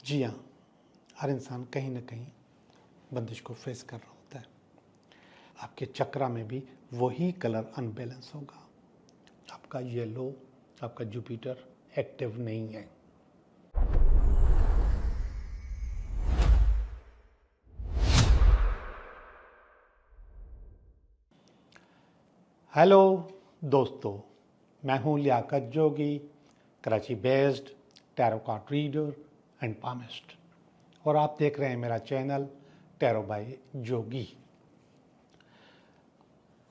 जी हाँ, हर इंसान कहीं न कहीं बंदिश को फेस कर रहा होता है। आपके चक्रा में भी वही कलर अनबैलेंस होगा। आपका येलो, आपका जुपिटर एक्टिव नहीं है। हेलो दोस्तों, मैं हूँ Liyaqat Jogi, Karachi based tarot card reader and palmist, और आप देख रहे हैं मेरा चैनल टैरो बाय जोगी।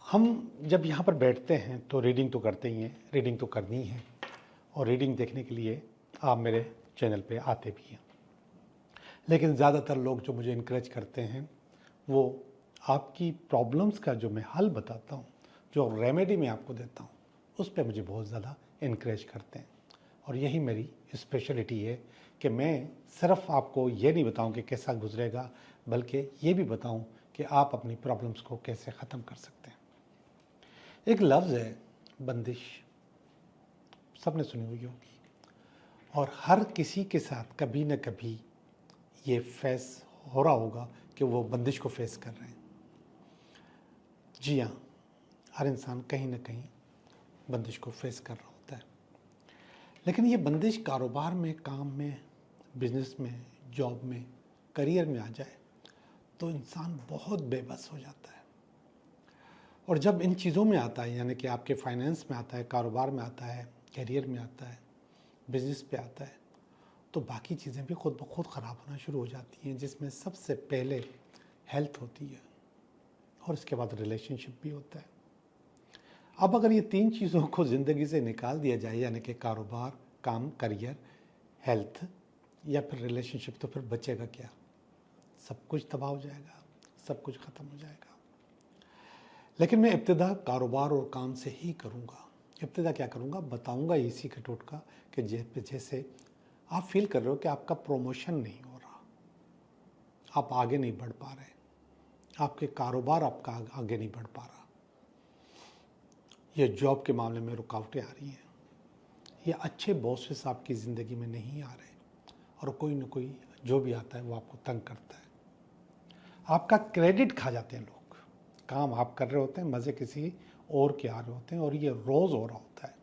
हम जब यहाँ पर बैठते हैं तो रीडिंग तो करते ही हैं, रीडिंग तो करनी है, और रीडिंग देखने के लिए आप मेरे चैनल पे आते भी हैं। लेकिन ज़्यादातर लोग जो मुझे इनकरेज करते हैं वो आपकी प्रॉब्लम्स का जो मैं हल बताता हूँ, जो रेमेडी मैं आपको देता हूँ, उस पर मुझे बहुत ज़्यादा इनकरेज करते हैं। और यही मेरी स्पेशलिटी है कि मैं सिर्फ आपको ये नहीं बताऊं कि कैसा गुजरेगा, बल्कि ये भी बताऊं कि आप अपनी प्रॉब्लम्स को कैसे ख़त्म कर सकते हैं। एक लफ्ज़ है बंदिश, सबने सुनी हुई होगी, और हर किसी के साथ कभी न कभी ये फेस हो रहा होगा कि वो बंदिश को फेस कर रहे हैं। जी हाँ, हर इंसान कहीं न कहीं बंदिश को फेस कर रहा होता है। लेकिन ये बंदिश कारोबार में, काम में, बिजनेस में, जॉब में, करियर में आ जाए तो इंसान बहुत बेबस हो जाता है। और जब इन चीज़ों में आता है, यानी कि आपके फाइनेंस में आता है, कारोबार में आता है, करियर में आता है, बिजनेस पे आता है, तो बाकी चीज़ें भी खुद ब खुद ख़राब होना शुरू हो जाती हैं, जिसमें सबसे पहले हेल्थ होती है और इसके बाद रिलेशनशिप भी होता है। अब अगर ये तीन चीज़ों को ज़िंदगी से निकाल दिया जाए, यानी कि कारोबार, काम, करियर, हेल्थ या फिर रिलेशनशिप, तो फिर बचेगा क्या? सब कुछ तबाह हो जाएगा, सब कुछ ख़त्म हो जाएगा। लेकिन मैं इब्तिदा कारोबार और काम से ही करूँगा। इब्तिदा क्या करूँगा, बताऊँगा इसी का टोटका कि जैसे आप फील कर रहे हो कि आपका प्रमोशन नहीं हो रहा, आप आगे नहीं बढ़ पा रहे, आपके कारोबार आपका आगे नहीं बढ़ पा रहा, ये जॉब के मामले में रुकावटें आ रही हैं, ये अच्छे बॉसेस आपकी ज़िंदगी में नहीं आ रहे, और कोई न कोई जो भी आता है वो आपको तंग करता है, आपका क्रेडिट खा जाते हैं लोग। काम आप कर रहे होते हैं, मज़े किसी और के आ रहे होते हैं, और ये रोज़ हो रहा होता है,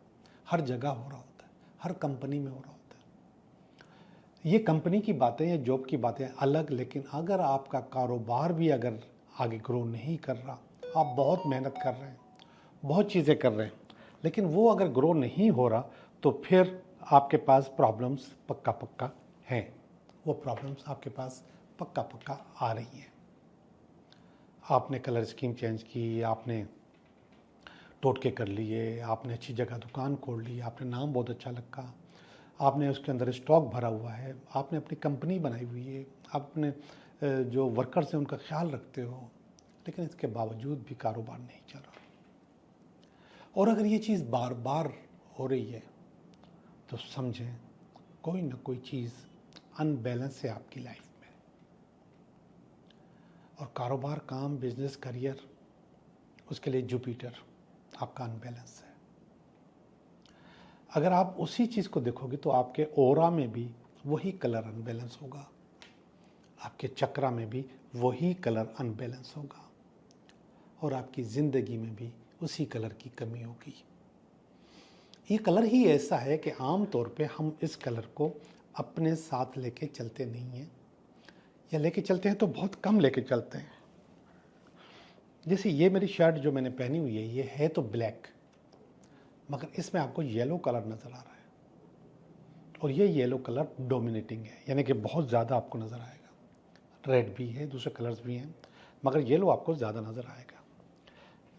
हर जगह हो रहा होता है, हर कंपनी में हो रहा होता है। ये कंपनी की बातें या जॉब की बातें अलग, लेकिन अगर आपका कारोबार भी अगर आगे ग्रो नहीं कर रहा, आप बहुत मेहनत कर रहे हैं, बहुत चीज़ें कर रहे हैं, लेकिन वो अगर ग्रो नहीं हो रहा, तो फिर आपके पास प्रॉब्लम्स पक्का पक्का हैं। वो प्रॉब्लम्स आपके पास पक्का पक्का आ रही हैं। आपने कलर स्कीम चेंज की, आपने टोटके कर लिए, आपने अच्छी जगह दुकान खोल ली, आपने नाम बहुत अच्छा रखा, आपने उसके अंदर स्टॉक भरा हुआ है, आपने अपनी कंपनी बनाई हुई है, आपने जो वर्कर्स हैं उनका ख्याल रखते हो, लेकिन इसके बावजूद भी कारोबार नहीं चल रहा। और अगर ये चीज़ बार बार हो रही है तो समझें कोई ना कोई चीज़ अनबैलेंस है आपकी लाइफ में। और कारोबार, काम, बिजनेस, करियर, उसके लिए जुपिटर आपका अनबैलेंस है। अगर आप उसी चीज़ को देखोगे तो आपके ऑरा में भी वही कलर अनबैलेंस होगा, आपके चक्रा में भी वही कलर अनबैलेंस होगा, और आपकी ज़िंदगी में भी उसी कलर की कमी होगी। ये कलर ही ऐसा है कि आम तौर पे हम इस कलर को अपने साथ लेके चलते नहीं हैं, या लेके चलते हैं तो बहुत कम लेके चलते हैं। जैसे ये मेरी शर्ट जो मैंने पहनी हुई है, ये है तो ब्लैक, मगर इसमें आपको येलो कलर नज़र आ रहा है, और ये येलो कलर डोमिनेटिंग है, यानी कि बहुत ज़्यादा आपको नज़र आएगा। रेड भी है, दूसरे कलर्स भी हैं, मगर येलो आपको ज़्यादा नज़र आएगा।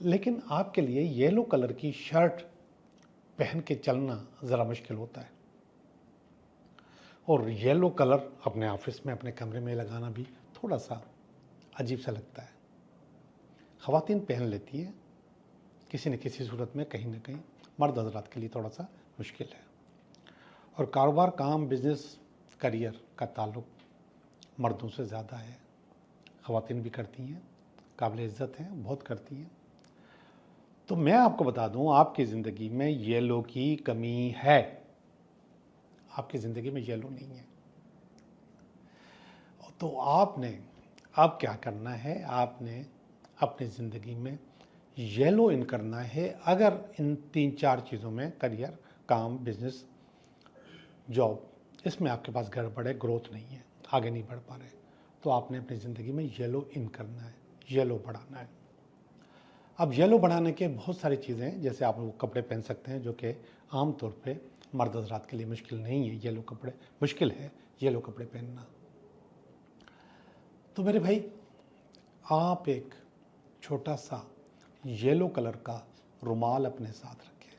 लेकिन आपके लिए येलो कलर की शर्ट पहन के चलना ज़रा मुश्किल होता है, और येलो कलर अपने ऑफिस में, अपने कमरे में लगाना भी थोड़ा सा अजीब सा लगता है। ख़वातीन पहन लेती है किसी न किसी सूरत में, कहीं ना कहीं, मर्द हजरात के लिए थोड़ा सा मुश्किल है। और कारोबार, काम, बिजनेस, करियर का ताल्लुक मर्दों से ज़्यादा है। ख़वातीन भी करती हैं, काबिल इज़्ज़त हैं, बहुत करती हैं। तो मैं आपको बता दूं, आपकी ज़िंदगी में येलो की कमी है, आपकी ज़िंदगी में येलो नहीं है। तो आपने अब क्या करना है, आपने अपनी ज़िंदगी में येलो इन करना है। अगर इन 3-4 चीज़ों में करियर, काम, बिजनेस, जॉब, इसमें आपके पास गड़बड़ है, ग्रोथ नहीं है, आगे नहीं बढ़ पा रहे, तो आपने अपनी ज़िंदगी में येलो इन करना है, येलो बढ़ाना है। अब येलो बढ़ाने के बहुत सारी चीज़ें हैं, जैसे आप वो कपड़े पहन सकते हैं जो कि आम तौर पे मर्द हज़रात के लिए मुश्किल नहीं है। येलो कपड़े मुश्किल है, येलो कपड़े पहनना। तो मेरे भाई, आप एक छोटा सा येलो कलर का रुमाल अपने साथ रखें,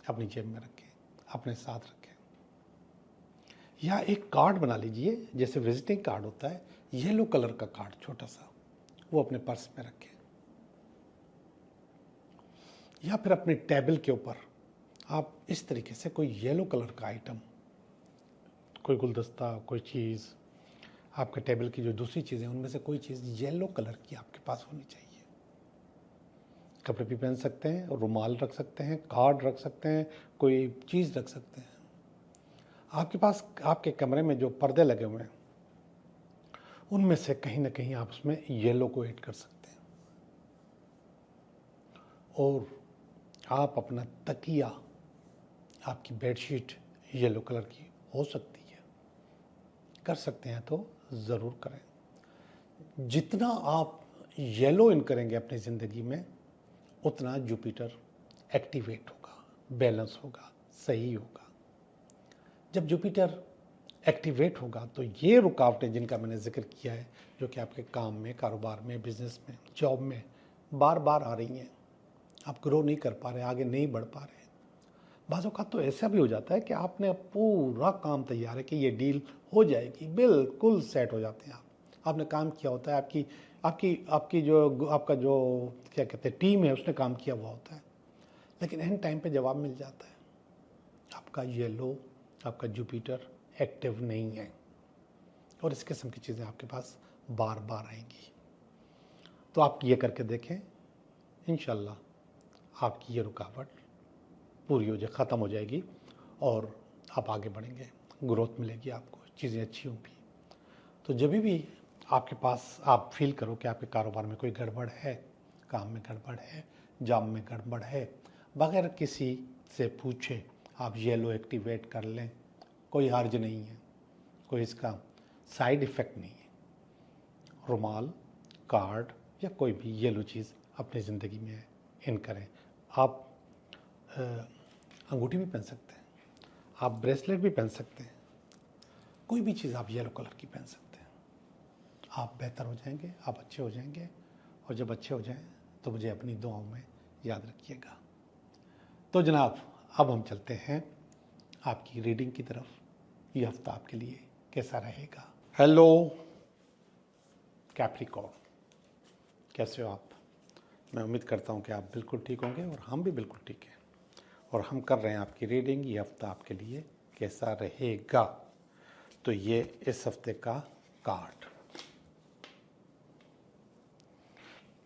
अपनी जेब में रखें, अपने साथ रखें, या एक कार्ड बना लीजिए, जैसे विजिटिंग कार्ड होता है, येलो कलर का कार्ड छोटा सा, वो अपने पर्स में रखें, या फिर अपने टेबल के ऊपर आप इस तरीके से कोई येलो कलर का आइटम, कोई गुलदस्ता, कोई चीज़, आपके टेबल की जो दूसरी चीज़ें उनमें से कोई चीज़ येलो कलर की आपके पास होनी चाहिए। कपड़े भी पहन सकते हैं, रुमाल रख सकते हैं, कार्ड रख सकते हैं, कोई चीज़ रख सकते हैं। आपके पास आपके कमरे में जो पर्दे लगे हुए हैं उनमें से कहीं ना कहीं आप उसमें येलो को ऐड कर सकते हैं। और आप अपना तकिया, आपकी बेडशीट येलो कलर की हो सकती है, कर सकते हैं तो ज़रूर करें। जितना आप येलो इन करेंगे अपनी ज़िंदगी में, उतना जुपिटर एक्टिवेट होगा, बैलेंस होगा, सही होगा। जब जुपिटर एक्टिवेट होगा तो ये रुकावटें जिनका मैंने जिक्र किया है, जो कि आपके काम में, कारोबार में, बिजनेस में, जॉब में बार बार आ रही हैं, आप ग्रो नहीं कर पा रहे, आगे नहीं बढ़ पा रहे। बाज़ औक़ात तो ऐसा भी हो जाता है कि आपने पूरा काम तैयार है कि ये डील हो जाएगी, बिल्कुल सेट हो जाते हैं आपने काम किया होता है, आपकी आपकी आपकी जो आपका जो क्या कहते हैं टीम है, उसने काम किया हुआ होता है, लेकिन एंड टाइम पे जवाब मिल जाता है, आपका येलो, आपका जुपिटर एक्टिव नहीं है, और इस किस्म की चीज़ें आपके पास बार बार आएंगी। तो आप ये करके देखें, इंशाल्लाह आपकी ये रुकावट पूरी हो जाए, ख़त्म हो जाएगी और आप आगे बढ़ेंगे, ग्रोथ मिलेगी आपको, चीज़ें अच्छी होंगी। तो जब भी आपके पास आप फील करो कि आपके कारोबार में कोई गड़बड़ है, काम में गड़बड़ है, जॉब में गड़बड़ है, बगैर किसी से पूछे आप येलो एक्टिवेट कर लें, कोई हर्ज नहीं है, कोई इसका साइड इफ़ेक्ट नहीं है। रुमाल, कार्ड या कोई भी येलो चीज़ अपनी ज़िंदगी में इन करें। आप अंगूठी भी पहन सकते हैं, आप ब्रेसलेट भी पहन सकते हैं, कोई भी चीज़ आप येलो कलर की पहन सकते हैं। आप बेहतर हो जाएंगे, आप अच्छे हो जाएंगे, और जब अच्छे हो जाएं तो मुझे अपनी दुआओं में याद रखिएगा। तो जनाब, अब हम चलते हैं आपकी रीडिंग की तरफ। ये हफ्ता आपके लिए कैसा रहेगा? हेलो कैप्रिकॉर्न, कैसे हो आप? मैं उम्मीद करता हूँ कि आप बिल्कुल ठीक होंगे, और हम भी बिल्कुल ठीक हैं, और हम कर रहे हैं आपकी रीडिंग। ये हफ्ता आपके लिए कैसा रहेगा? तो ये इस हफ्ते का कार्ड,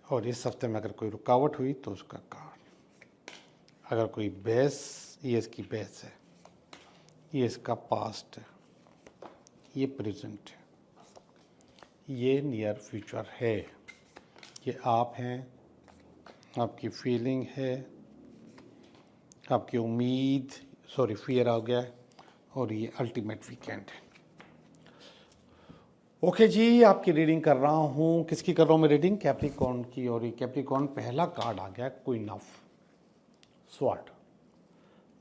और इस हफ्ते में अगर कोई रुकावट हुई तो उसका कार्ड, अगर कोई बहस, ये इसकी बहस है, ये इसका पास्ट है, ये प्रेजेंट है, ये नियर फ्यूचर है, ये आप हैं, आपकी फीलिंग है, आपकी उम्मीद, सॉरी फियर आ गया है, और ये अल्टीमेट वीकेंड है। ओके जी, आपकी रीडिंग कर रहा हूँ। किसकी कर रहा हूँ मैं रीडिंग? कैप्रिकॉर्न की। और ये कैप्रिकॉर्न पहला कार्ड आ गया, क्वीन ऑफ स्वॉर्ड।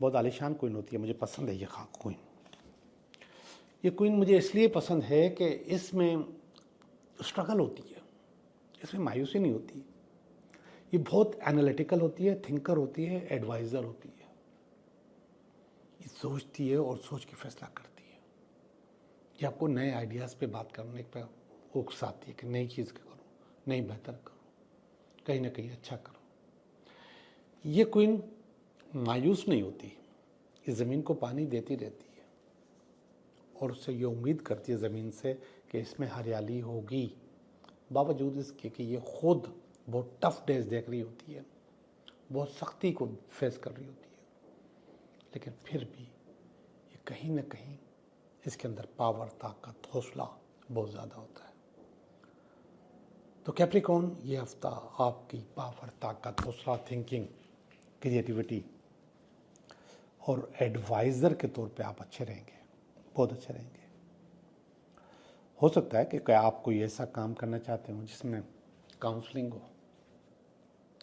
बहुत आलीशान क्वीन होती है, मुझे पसंद है ये क्वीन। ये क्वीन मुझे इसलिए पसंद है कि इसमें स्ट्रगल होती है, इसमें मायूसी नहीं होती। ये बहुत एनालिटिकल होती है, थिंकर होती है, एडवाइज़र होती है। ये सोचती है और सोच के फैसला करती है। ये आपको नए आइडियाज़ पे बात करने पर उकसाती है कि नई चीज़ करो, नई बेहतर करो, कहीं ना कहीं अच्छा करो। ये क्वीन मायूस नहीं होती, ये ज़मीन को पानी देती रहती है, और उससे ये उम्मीद करती है ज़मीन से कि इसमें हरियाली होगी, बावजूद इसके कि ये खुद बहुत टफ डेज देख रही होती है, बहुत सख्ती को फेस कर रही होती है, लेकिन फिर भी ये कहीं ना कहीं इसके अंदर पावर, ताकत, हौसला बहुत ज़्यादा होता है। तो कैप्रिकॉर्न, ये हफ्ता आपकी पावर, ताकत, हौसला, थिंकिंग, क्रिएटिविटी और एडवाइज़र के तौर पे आप अच्छे रहेंगे, बहुत अच्छे रहेंगे। हो सकता है कि क्या आप कोई ऐसा काम करना चाहते हो जिसमें काउंसलिंग हो,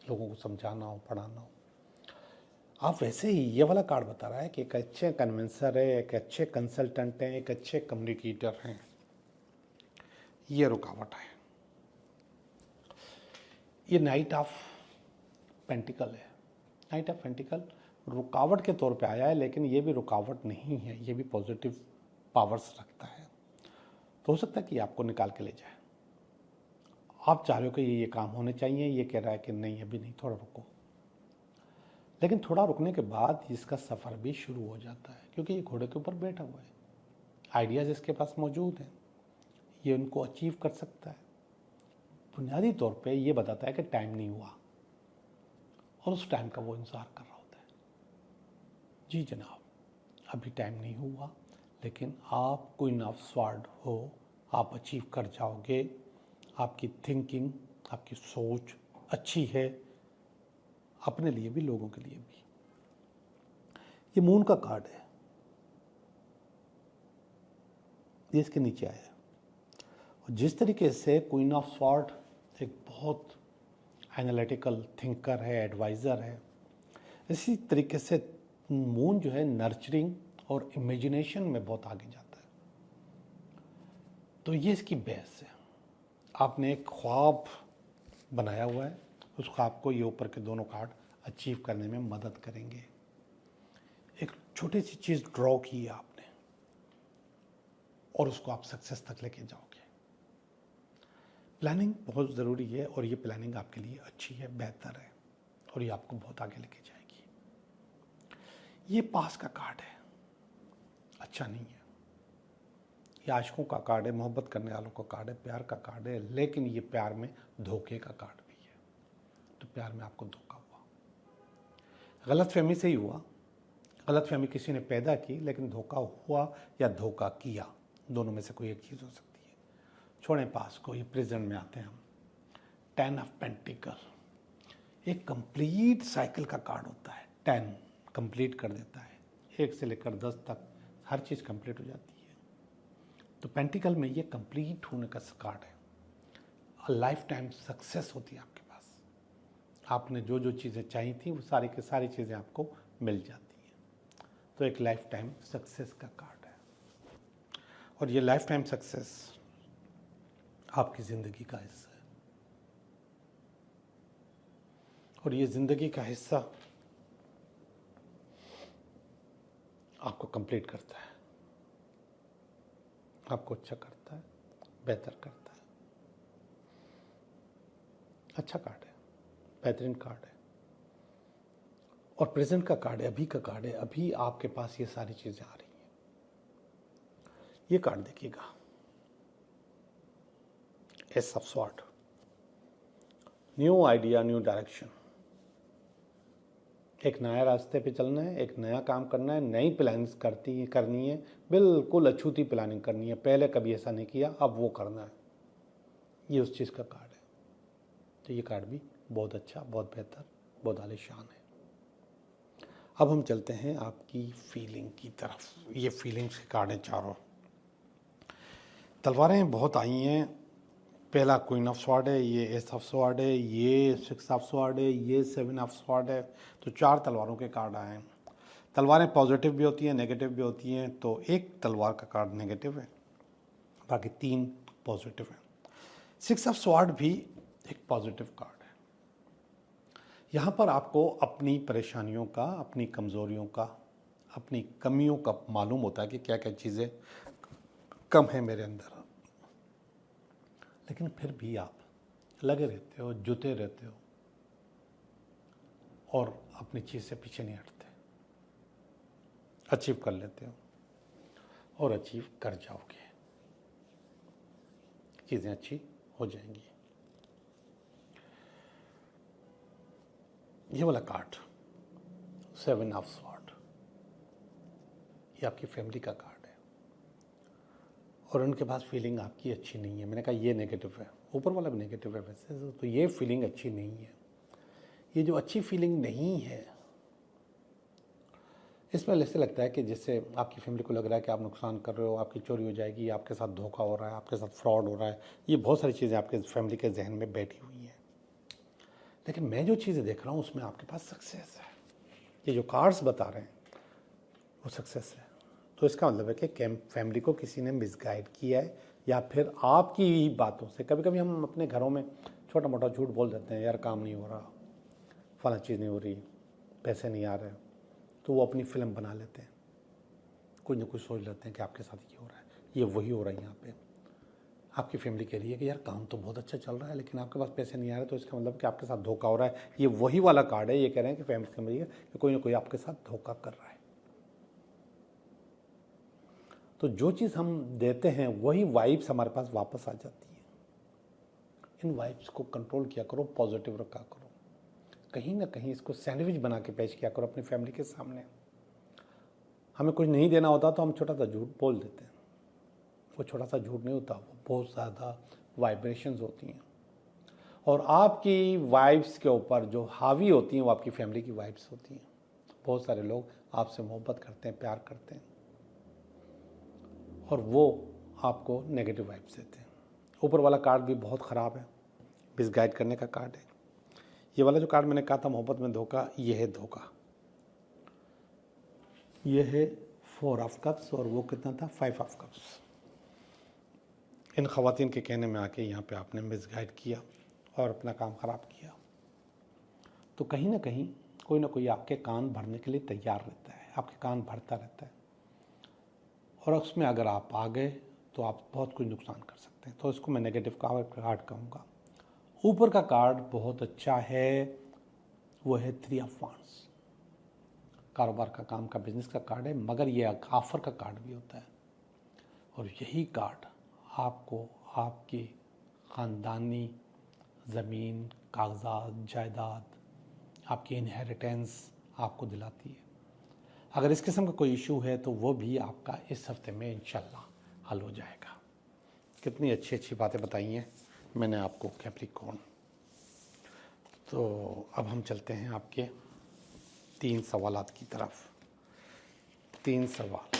लोगों को समझाना हो, पढ़ाना हो। आप वैसे ही ये वाला कार्ड बता रहा है कि एक अच्छे कन्विंसर है, एक अच्छे कंसल्टेंट हैं, एक अच्छे कम्युनिकेटर हैं। ये रुकावट है। ये नाइट ऑफ पेंटिकल है। नाइट ऑफ पेंटिकल रुकावट के तौर पे आया है, लेकिन ये भी रुकावट नहीं है, ये भी पॉजिटिव पावर्स रखता है। तो हो सकता है कि आपको निकाल के ले जाए। आप चाह रहे हो कि ये काम होने चाहिए, ये कह रहा है कि नहीं अभी नहीं, थोड़ा रुको। लेकिन थोड़ा रुकने के बाद इसका सफ़र भी शुरू हो जाता है, क्योंकि ये घोड़े के ऊपर बैठा हुआ है। आइडियाज़ इसके पास मौजूद हैं, ये उनको अचीव कर सकता है। बुनियादी तौर पे ये बताता है कि टाइम नहीं हुआ, और उस टाइम का वो इंतज़ार कर रहा होता है। जी जनाब, अभी टाइम नहीं हुआ, लेकिन आप क्वीन ऑफ स्वॉर्ड हो, आप अचीव कर जाओगे। आपकी थिंकिंग, आपकी सोच अच्छी है, अपने लिए भी, लोगों के लिए भी। ये मून का कार्ड है, ये इसके नीचे आया है। और जिस तरीके से क्वीन ऑफ स्वॉर्ड एक बहुत एनालिटिकल थिंकर है, एडवाइज़र है, इसी तरीके से मून जो है नर्चरिंग और इमेजिनेशन में बहुत आगे जाता है। तो ये इसकी बेस है। आपने एक ख्वाब बनाया हुआ है, उस ख्वाब को ये ऊपर के दोनों कार्ड अचीव करने में मदद करेंगे। एक छोटी सी चीज़ ड्रॉ की है आपने, और उसको आप सक्सेस तक लेके जाओगे। प्लानिंग बहुत ज़रूरी है, और ये प्लानिंग आपके लिए अच्छी है, बेहतर है, और ये आपको बहुत आगे लेके जाएगी। ये पास का कार्ड है, अच्छा नहीं है। ये आशिकों का कार्ड है, मोहब्बत करने वालों का कार्ड है, प्यार का कार्ड है, लेकिन ये प्यार में धोखे का कार्ड भी है। तो प्यार में आपको धोखा हुआ, गलतफहमी से ही हुआ। गलतफहमी किसी ने पैदा की, लेकिन धोखा हुआ या धोखा किया, दोनों में से कोई एक चीज़ हो सकती है। छोड़ें पास को, ये प्रेजेंट में आते हैं हम। 10 ऑफ पेंटिकल एक कंप्लीट साइकिल का कार्ड होता है। 10 कंप्लीट कर देता है, 1 से लेकर 10 तक हर चीज़ कंप्लीट हो जाती है। तो पेंटिकल में ये कंप्लीट होने का कार्ड है। लाइफ टाइम सक्सेस होती है आपके पास। आपने जो जो चीज़ें चाहिए थी वो सारी की सारी चीज़ें आपको मिल जाती हैं। तो एक लाइफ टाइम सक्सेस का कार्ड है, और ये लाइफ टाइम सक्सेस आपकी ज़िंदगी का हिस्सा है, और ये ज़िंदगी का हिस्सा आपको कंप्लीट करता है, आपको अच्छा करता है, बेहतर करता है। अच्छा कार्ड है, बेहतरीन कार्ड है, और प्रेजेंट का कार्ड है, अभी का कार्ड है। अभी आपके पास ये सारी चीज़ें आ रही हैं। ये कार्ड देखिएगा, S of sword, new idea, new direction. एक नया रास्ते पे चलना है, एक नया काम करना है, नई प्लानिंग करनी है, बिल्कुल अछूती प्लानिंग करनी है। पहले कभी ऐसा नहीं किया, अब वो करना है। ये उस चीज़ का कार्ड है। तो ये कार्ड भी बहुत अच्छा, बहुत बेहतर, बहुत आलीशान है। अब हम चलते हैं आपकी फीलिंग की तरफ। ये फीलिंग्स के कार्ड हैं चारों। तलवारें बहुत आई हैं। पहला क्वीन ऑफ स्वॉर्ड है, ये एस ऑफ स्वॉर्ड है, ये 6 ऑफ स्वॉर्ड है, ये 7 ऑफ स्वॉर्ड है। तो 4 तलवारों के कार्ड आए हैं। तलवारें पॉजिटिव भी होती हैं, नेगेटिव भी होती हैं। तो एक तलवार का कार्ड नेगेटिव है, बाकी 3 पॉजिटिव हैं। 6 ऑफ स्वॉर्ड भी एक पॉजिटिव कार्ड है। यहाँ पर आपको अपनी परेशानियों का, अपनी कमज़ोरियों का, अपनी कमियों का मालूम होता है कि क्या क्या चीज़ें कम है मेरे अंदर, लेकिन फिर भी आप लगे रहते हो, जुटे रहते हो, और अपनी चीज़ से पीछे नहीं हटते। अचीव कर लेते हो, और अचीव कर जाओगे, चीज़ें अच्छी हो जाएंगी। ये वाला कार्ड 7 ऑफ स्वॉर्ड, ये आपकी फैमिली का कार्ड है, और उनके पास फीलिंग आपकी अच्छी नहीं है। मैंने कहा ये नेगेटिव है, ऊपर वाला भी नेगेटिव है वैसे तो ये फीलिंग अच्छी नहीं है। ये जो अच्छी फीलिंग नहीं है, इसमें ऐसे लगता है कि जैसे आपकी फैमिली को लग रहा है कि आप नुकसान कर रहे हो, आपकी चोरी हो जाएगी, आपके साथ धोखा हो रहा है, आपके साथ फ्रॉड हो रहा है। ये बहुत सारी चीज़ें आपके फैमिली के जहन में बैठी हुई हैं। लेकिन मैं जो चीज़ें देख रहा हूँ उसमें आपके पास सक्सेस है। ये जो कार्ड्स बता रहे हैं वो सक्सेस है। तो इसका मतलब है कि फैमिली को किसी ने मिसगाइड किया है, या फिर आपकी ही बातों से। कभी कभी हम अपने घरों में छोटा मोटा झूठ बोल देते हैं, यार काम नहीं हो रहा, फला चीज़ नहीं हो रही, पैसे नहीं आ रहे, तो वो अपनी फिल्म बना लेते हैं, कुछ ना कुछ सोच लेते हैं कि आपके साथ ये हो रहा है, ये वही हो रहा है। यहाँ पे आपकी फैमिली कह रही है कि यार काम तो बहुत अच्छा चल रहा है लेकिन आपके पास पैसे नहीं आ रहे, तो इसका मतलब कि आपके साथ धोखा हो रहा है। ये वही वाला कार्ड है। ये कह रहे हैं कि फैमिली समझ रही है कि कोई ना कोई आपके साथ धोखा कर रहा है। तो जो चीज़ हम देते हैं वही वाइब्स हमारे पास वापस आ जाती है। इन वाइब्स को कंट्रोल किया करो, पॉजिटिव रखा करो। कहीं ना कहीं इसको सैंडविच बना के पेश किया करो अपनी फैमिली के सामने। हमें कुछ नहीं देना होता तो हम छोटा सा झूठ बोल देते हैं। वो छोटा सा झूठ नहीं होता, वो बहुत ज़्यादा वाइब्रेशंस होती हैं। और आपकी वाइब्स के ऊपर जो हावी होती हैं वो आपकी फैमिली की वाइब्स होती हैं। बहुत सारे लोग आपसे मोहब्बत करते हैं, प्यार करते हैं, और वो आपको नेगेटिव वाइब्स देते हैं। ऊपर वाला कार्ड भी बहुत ख़राब है, मिसगाइड करने का कार्ड है। ये वाला जो कार्ड मैंने कहा था मोहब्बत में धोखा, ये है धोखा। ये है 4 ऑफ कप्स, और वो कितना था 5 ऑफ कप्स। इन ख़वातीन के कहने में आके यहाँ पे आपने मिसगाइड किया और अपना काम ख़राब किया। तो कहीं ना कहीं कोई ना कोई आपके कान भरने के लिए तैयार रहता है, आपके कान भरता रहता है, और उसमें अगर आप आ गए तो आप बहुत कुछ नुकसान कर सकते हैं। तो इसको मैं नेगेटिव कार्ड कहूँगा। ऊपर का कार्ड बहुत अच्छा है, वो है 3 ऑफ वांड्स। कारोबार का, काम का, बिजनेस का कार्ड है, मगर ये ऑफर का कार्ड भी होता है। और यही कार्ड आपको आपकी ख़ानदानी ज़मीन, कागजात, जायदाद, आपकी इनहेरिटेंस आपको दिलाती है। अगर इस किस्म का कोई इशू है तो वो भी आपका इस हफ्ते में इंशाल्लाह हल हो जाएगा। कितनी अच्छी अच्छी बातें बताई हैं मैंने आपको कैप्रिकॉर्न। तो अब हम चलते हैं आपके 3 सवालात की तरफ। 3 सवाल।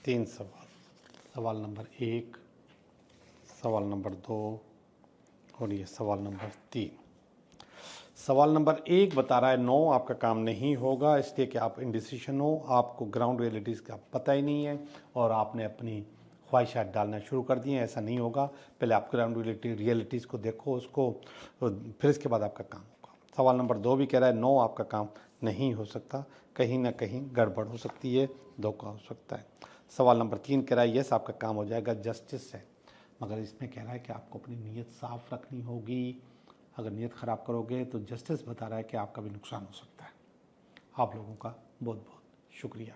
तीन सवाल नंबर 1, सवाल नंबर 2 और ये सवाल नंबर 3। सवाल नंबर 1 बता रहा है नो, आपका काम नहीं होगा इसलिए कि आप इंडिसीजन हो, आपको ग्राउंड रियलिटीज़ का पता ही नहीं है और आपने अपनी ख्वाहिशात डालना शुरू कर दी हैं। ऐसा नहीं होगा, पहले आप ग्राउंड रियलिटीज़ को देखो, उसको, फिर इसके बाद आपका काम होगा। सवाल नंबर 2 भी कह रहा है नो, आपका काम नहीं हो सकता, कहीं ना कहीं गड़बड़ हो सकती है, धोखा हो सकता है। सवाल नंबर 3 कह रहा है यस, आपका काम हो जाएगा, जस्टिस है, मगर इसमें कह रहा है कि आपको अपनी नीयत साफ़ रखनी होगी। अगर नीयत ख़राब करोगे तो जस्टिस बता रहा है कि आपका भी नुकसान हो सकता है। आप लोगों का बहुत बहुत शुक्रिया।